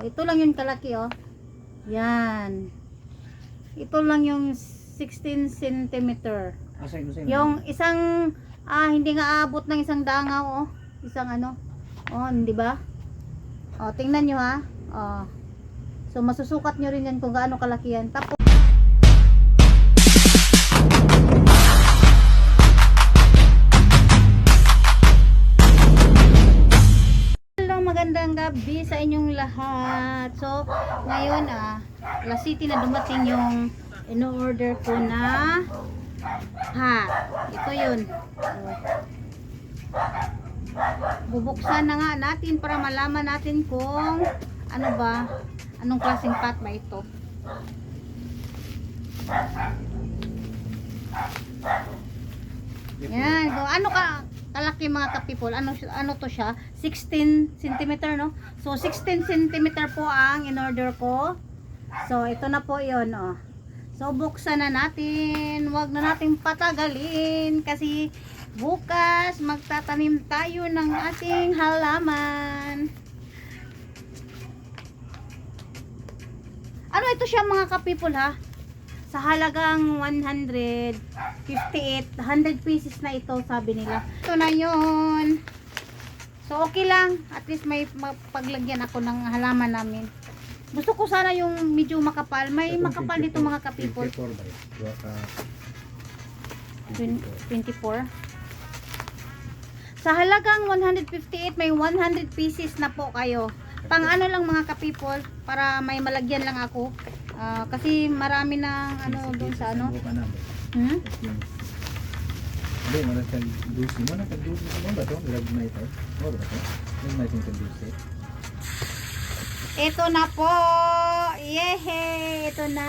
ito lang yung kalaki, oh. Yan. Ito lang yung 16 centimeter. Yung isang, hindi nga abot ng isang dangaw, oh. Isang ano. Oh, hindi ba? Oh, tingnan nyo, ha. Oh. So, masusukat nyo rin yan kung gaano kalaki yan. Tapos, magandang gabi sa inyong lahat. So, ngayon alas City na dumating yung in-order ko na hat. Ito yun. Bubuksan na nga natin para malaman natin kung ano ba, anong klaseng pat ba ito. Yan, so, ano kalaki mga ka-people, ano to siya, 16 cm, no? So 16 cm po ang in-order ko. So ito na po 'yon, oh. So buksan na natin, wag na nating patagalin kasi bukas magtatanim tayo ng ating halaman. Ano ito siya mga ka-people, ha? Sa halagang 100 pieces na ito, sabi nila. Ito na yun. So okay lang, at least may paglagyan ako ng halaman namin. Gusto ko sana yung medyo makapal. May makapal dito mga ka-people. 24. Sa halagang 158 may 100 pieces na po kayo. Pang ano lang mga ka-people, para may malagyan lang ako. Kasi marami na ano doon sa ano. Hindi, malasang dusi mo. Nagka-dusi mo ba ito? Grab na ito. Or ba ito? Yung may dusi. Ito na po. Yehe! Ito na.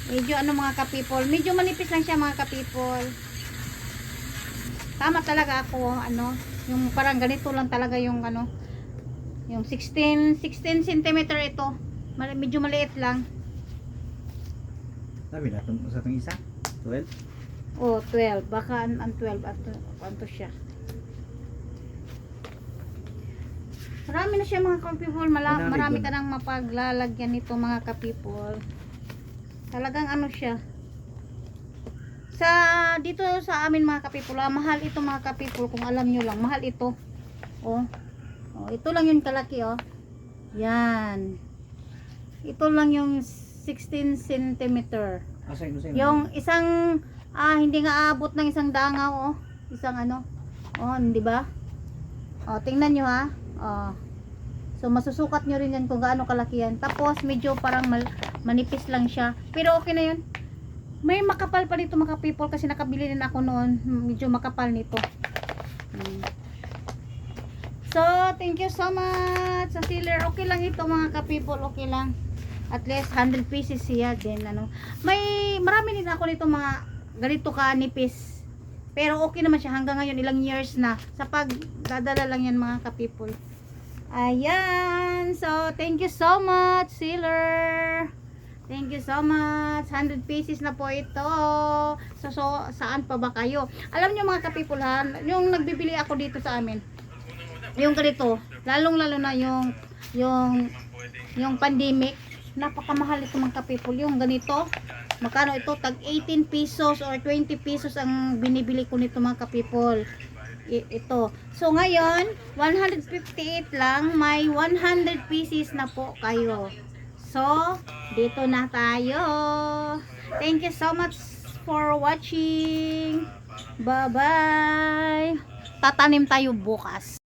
Medyo ano mga ka-people. Medyo manipis lang siya mga ka-people. Tama talaga ako. Ano, yung parang ganito lang talaga yung ano. Yung 16 cm ito. Medyo maliit lang. Sabi na, sa itong isa? 12? Oh, 12. Baka ang 12. Ano siya? Marami na siya mga ka-people. Marami ka nang mapaglalagyan nito mga ka-people. Talagang ano siya. Dito sa amin mga ka-people, mahal ito mga ka-people. Kung alam nyo lang, mahal ito. Oh, ito lang yung kalaki, oh. Yan. Ito lang yung 16 cm. Yung isang hindi nga abot ng isang dangaw, oh. Isang ano. Oh, hindi ba? Oh, tingnan nyo, ha. Oh. So masusukat nyo rin yan kung gaano kalaki yan. Tapos medyo parang manipis lang siya. Pero okay na yun. May makapal pa nito mga people kasi nakabili din ako noon. Medyo makapal nito. So, thank you so much sa seller. Okay lang ito mga ka-people, okay lang. At least 100 pieces siya din ano. Marami din ako nito mga ganito ka-nipis. Pero okay naman siya hanggang ngayon, ilang years na. Sa pagdadala lang yan mga ka-people. Ayan. So, thank you so much seller. Thank you so much. 100 pieces na po ito. So saan pa ba kayo? Alam nyo mga ka-people, ha, yung nagbibili ako dito sa amin. Yung ganito, lalong-lalo na yung pandemic, napakamahal ito mga ka-people. Yung ganito, magkano ito? Tag 18 pesos or 20 pesos ang binibili ko nito mga ka-people. Ito. So ngayon, 158 lang, may 100 pieces na po kayo. So, dito na tayo. Thank you so much for watching. Bye-bye. Tatanim tayo bukas.